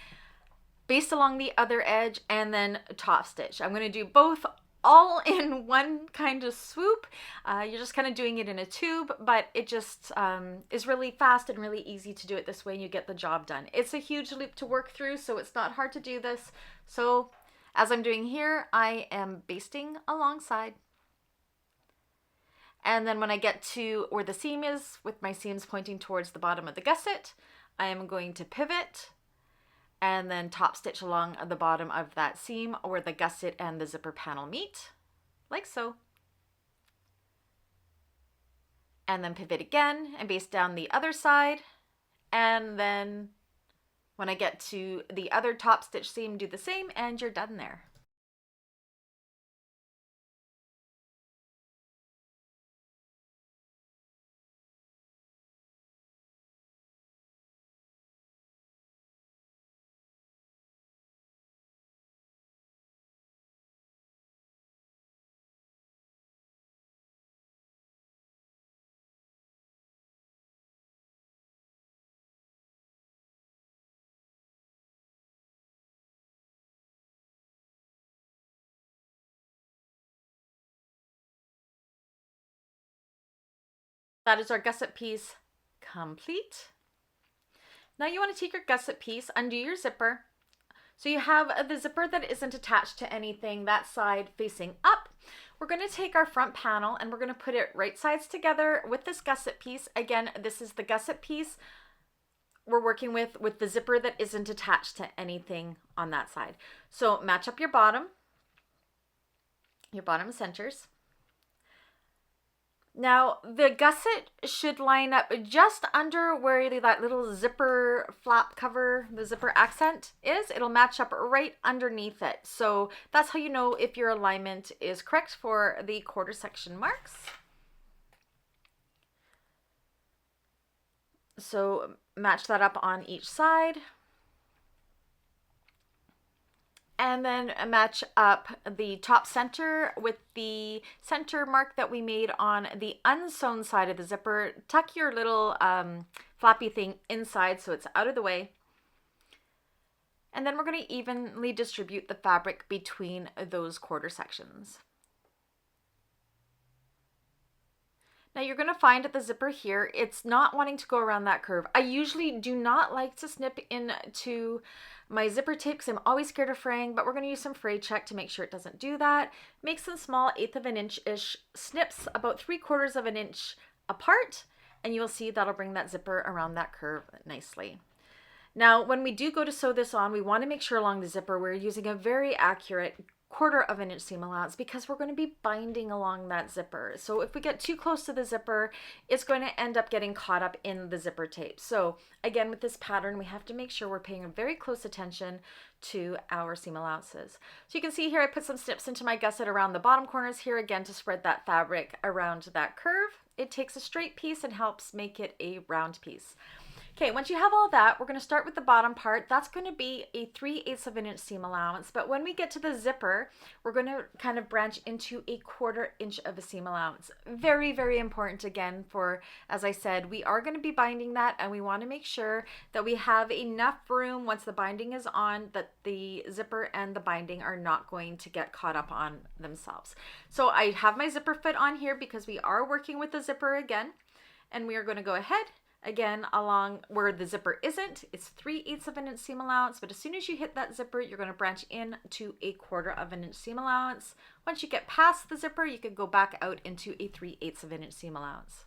baste along the other edge, and then top stitch. I'm going to do both all in one kind of swoop. You're just kind of doing it in a tube, but it just is really fast and really easy to do it this way, and you get the job done. It's a huge loop to work through, so it's not hard to do this. So as I'm doing here, I am basting alongside. And then when I get to where the seam is, with my seams pointing towards the bottom of the gusset, I am going to pivot and then top stitch along the bottom of that seam where the gusset and the zipper panel meet, like so. And then pivot again and baste down the other side. And then when I get to the other top stitch seam, do the same, and you're done there. That is our gusset piece complete. Now you want to take your gusset piece, undo your zipper. So you have the zipper that isn't attached to anything, that side facing up. We're going to take our front panel and we're going to put it right sides together with this gusset piece. Again, this is the gusset piece we're working with the zipper that isn't attached to anything on that side. So match up your bottom centers. Now the gusset should line up just under where that little zipper flap cover, the zipper accent is. It'll match up right underneath it. So that's how you know if your alignment is correct for the quarter section marks. So match that up on each side. And then match up the top center with the center mark that we made on the unsewn side of the zipper. Tuck your little floppy thing inside so it's out of the way. And then we're going to evenly distribute the fabric between those quarter sections. Now you're going to find at the zipper here, it's not wanting to go around that curve. I usually do not like to snip into my zipper tape because I'm always scared of fraying, but we're going to use some fray check to make sure it doesn't do that. Make some small 1/8 of an inch-ish snips about 3/4 of an inch apart, and you'll see that'll bring that zipper around that curve nicely. Now, when we do go to sew this on, we want to make sure along the zipper we're using a very accurate 1/4 of an inch seam allowance because we're going to be binding along that zipper. So if we get too close to the zipper, it's going to end up getting caught up in the zipper tape. So again, with this pattern, we have to make sure we're paying very close attention to our seam allowances. So you can see here, I put some snips into my gusset around the bottom corners here again to spread that fabric around that curve. It takes a straight piece and helps make it a round piece. Okay, once you have all that, we're going to start with the bottom part. That's going to be a 3/8 of an inch seam allowance. But when we get to the zipper, we're going to kind of branch into a 1/4 inch of a seam allowance. Very, very important again for, as I said, we are going to be binding that and we want to make sure that we have enough room once the binding is on that the zipper and the binding are not going to get caught up on themselves. So I have my zipper foot on here because we are working with the zipper again, and we are going to go ahead again along where the zipper isn't. It's 3/8 of an inch seam allowance, but as soon as you hit that zipper, you're going to branch in to a 1/4 of an inch seam allowance. Once you get past the zipper, you can go back out into a 3/8 of an inch seam allowance.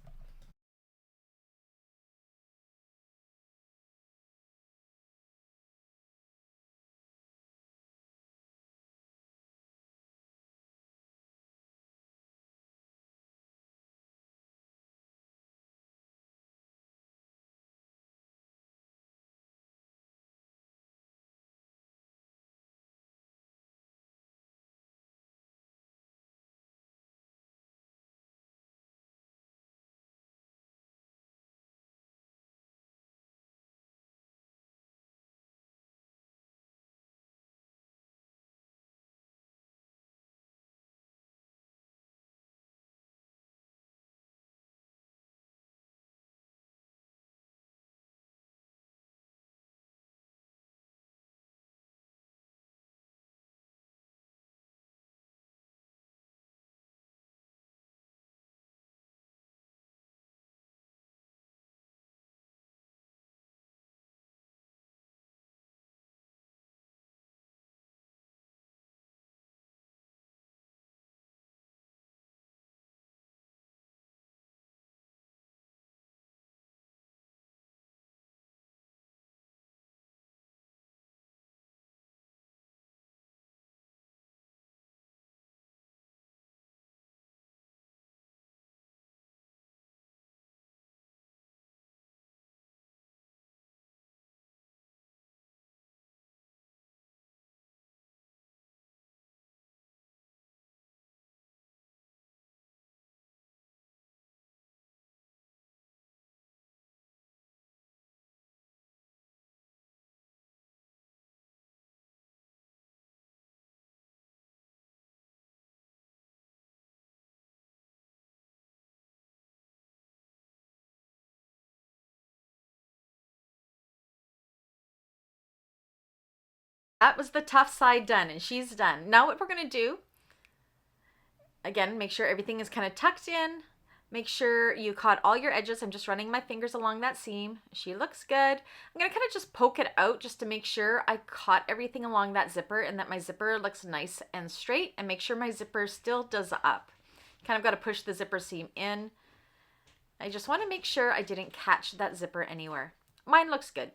That was the tough side done, and she's done. Now what we're going to do, again, make sure everything is kind of tucked in. Make sure you caught all your edges. I'm just running my fingers along that seam. She looks good. I'm going to kind of just poke it out just to make sure I caught everything along that zipper and that my zipper looks nice and straight, and make sure my zipper still does up. Kind of got to push the zipper seam in. I just want to make sure I didn't catch that zipper anywhere. Mine looks good.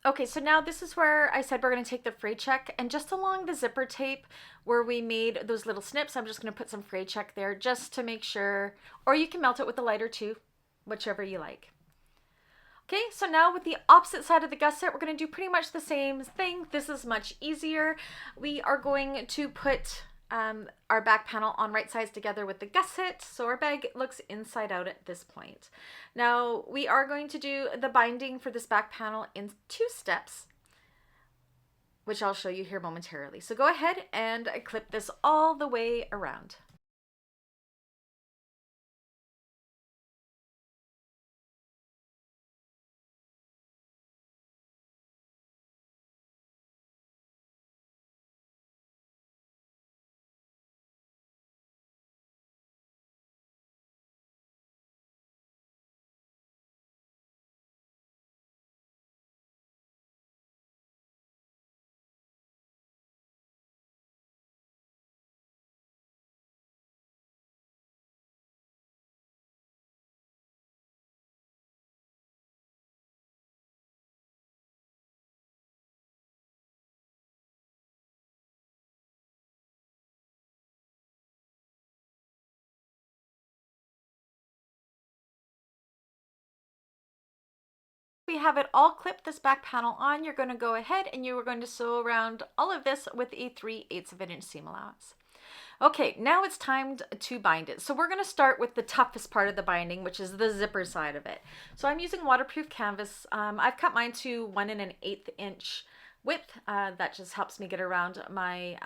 Okay, so now this is where I said we're going to take the fray check, and just along the zipper tape where we made those little snips, I'm just going to put some fray check there just to make sure, or you can melt it with a lighter too, whichever you like. Okay, so now with the opposite side of the gusset, we're going to do pretty much the same thing. This is much easier. We are going to put our back panel on right sides together with the gusset, so our bag looks inside out at this point. Now we are going to do the binding for this back panel in 2 steps, which I'll show you here momentarily. So go ahead and clip this all the way around. We have it all clipped, this back panel on. You're going to go ahead and you are going to sew around all of this with a 3/8 of an inch seam allowance. Okay, now it's time to bind it. So we're going to start with the toughest part of the binding, which is the zipper side of it. So I'm using waterproof canvas. I've cut mine to 1 1/8 inch width. That just helps me get around my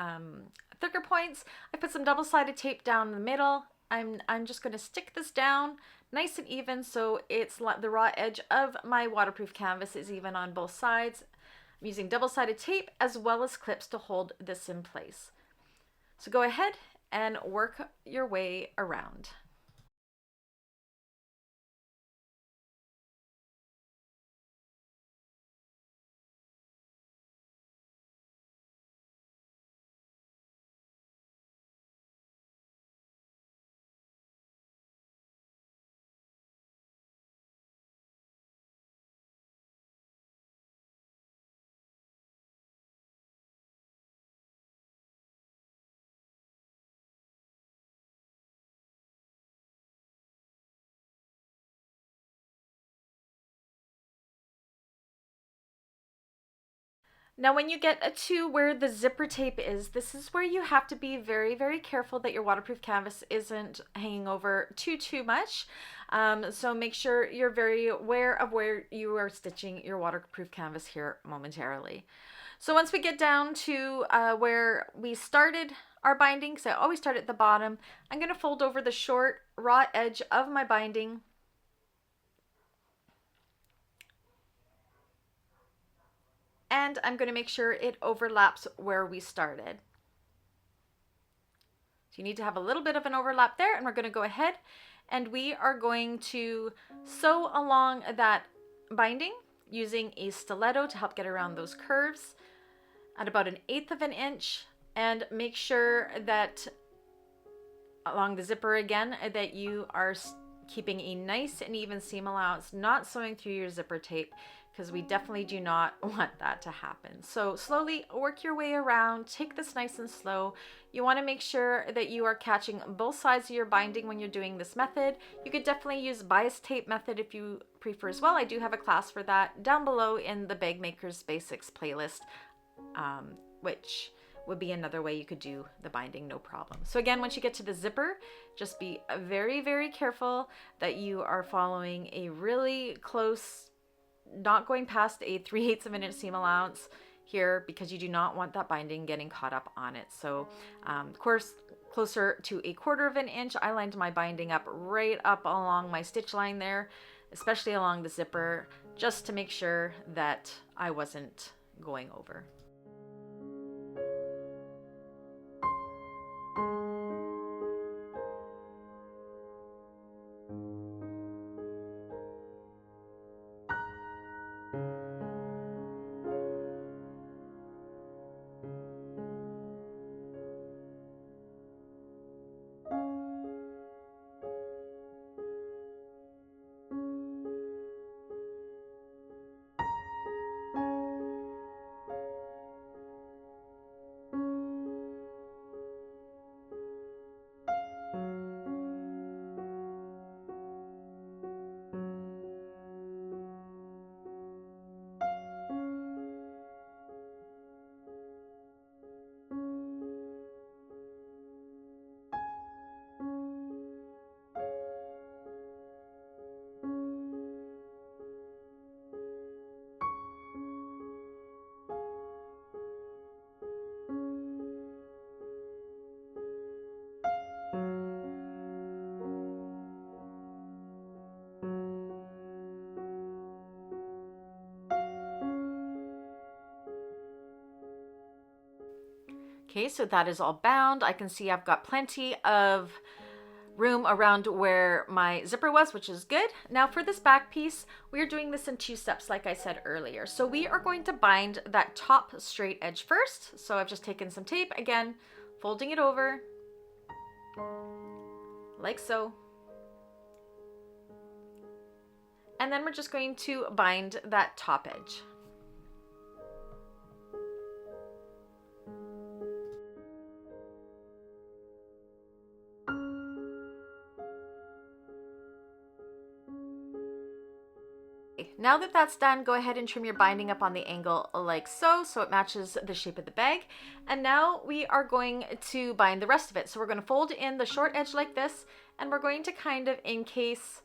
thicker points. I put some double-sided tape down the middle. I'm just going to stick this down nice and even so it's the raw edge of my waterproof canvas is even on both sides. I'm using double-sided tape as well as clips to hold this in place. So go ahead and work your way around. Now when you get to where the zipper tape is, this is where you have to be very, very careful that your waterproof canvas isn't hanging over too much. So make sure you're very aware of where you are stitching your waterproof canvas here momentarily. So once we get down to where we started our binding, because I always start at the bottom, I'm going to fold over the short raw edge of my binding. And I'm going to make sure it overlaps where we started. So you need to have a little bit of an overlap there, and we're going to go ahead and we are going to sew along that binding using a stiletto to help get around those curves at about 1/8 of an inch, and make sure that along the zipper again that you are keeping a nice and even seam allowance, not sewing through your zipper tape, because we definitely do not want that to happen. So slowly work your way around, take this nice and slow. You want to make sure that you are catching both sides of your binding when you're doing this method. You could definitely use bias tape method if you prefer as well. I do have a class for that down below in the Bagmakers Basics playlist, which would be another way you could do the binding, no problem. So again, once you get to the zipper, just be very, very careful that you are following a really close, not going past a 3/8 of an inch seam allowance here, because you do not want that binding getting caught up on it. So of course, closer to 1/4 of an inch, I lined my binding up right up along my stitch line there. especially along the zipper, just to make sure that I wasn't going over. Okay, so that is all bound. I can see I've got plenty of room around where my zipper was, which is good. Now for this back piece, we are doing this in 2 steps, like I said earlier. So we are going to bind that top straight edge first. So I've just taken some tape, again, folding it over, like so. And then we're just going to bind that top edge. Now that that's done, go ahead and trim your binding up on the angle like so, so it matches the shape of the bag. And now we are going to bind the rest of it. So we're going to fold in the short edge like this, and we're going to kind of encase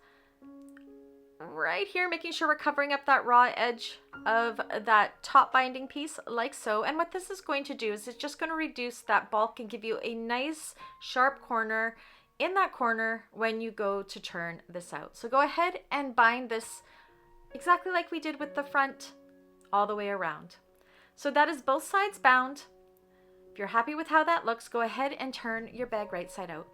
right here, making sure we're covering up that raw edge of that top binding piece like so. And what this is going to do is it's just going to reduce that bulk and give you a nice sharp corner in that corner when you go to turn this out. So go ahead and bind this exactly like we did with the front, all the way around. So that is both sides bound. If you're happy with how that looks, go ahead and turn your bag right side out.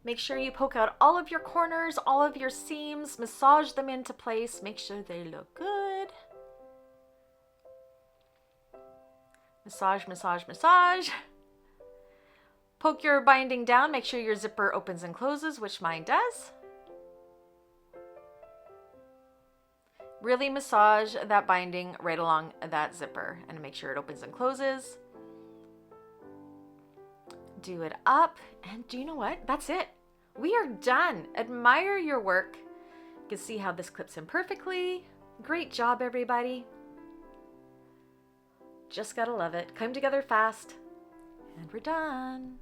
Make sure you poke out all of your corners, all of your seams, massage them into place, make sure they look good. Massage, massage, massage. Poke your binding down, make sure your zipper opens and closes, which mine does. Really massage that binding right along that zipper and make sure it opens and closes. Do it up, and do you know what? That's it. We are done. Admire your work. You can see how this clips in perfectly. Great job, everybody. Just gotta love it. Come together fast, and we're done.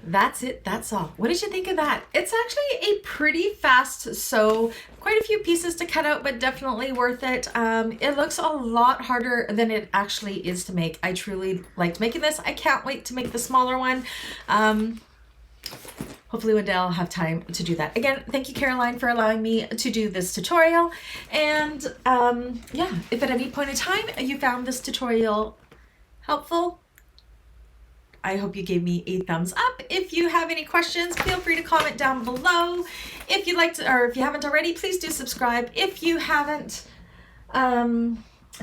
That's it, that's all. What did you think of that? It's actually a pretty fast sew, quite a few pieces to cut out, but definitely worth it. It looks a lot harder than it actually is to make. I truly liked making this. I can't wait to make the smaller one. Hopefully one day I'll have time to do that. Again, thank you, Caroline, for allowing me to do this tutorial. And yeah, if at any point in time you found this tutorial helpful, I hope you gave me a thumbs up. If you have any questions, feel free to comment down below. If you'd like to, or if you haven't already, please do subscribe. If you haven't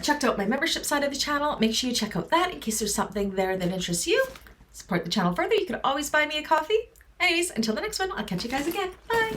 checked out my membership side of the channel, make sure you check out that in case there's something there that interests you. Support the channel further. You can always buy me a coffee. Anyways, until the next one, I'll catch you guys again. Bye.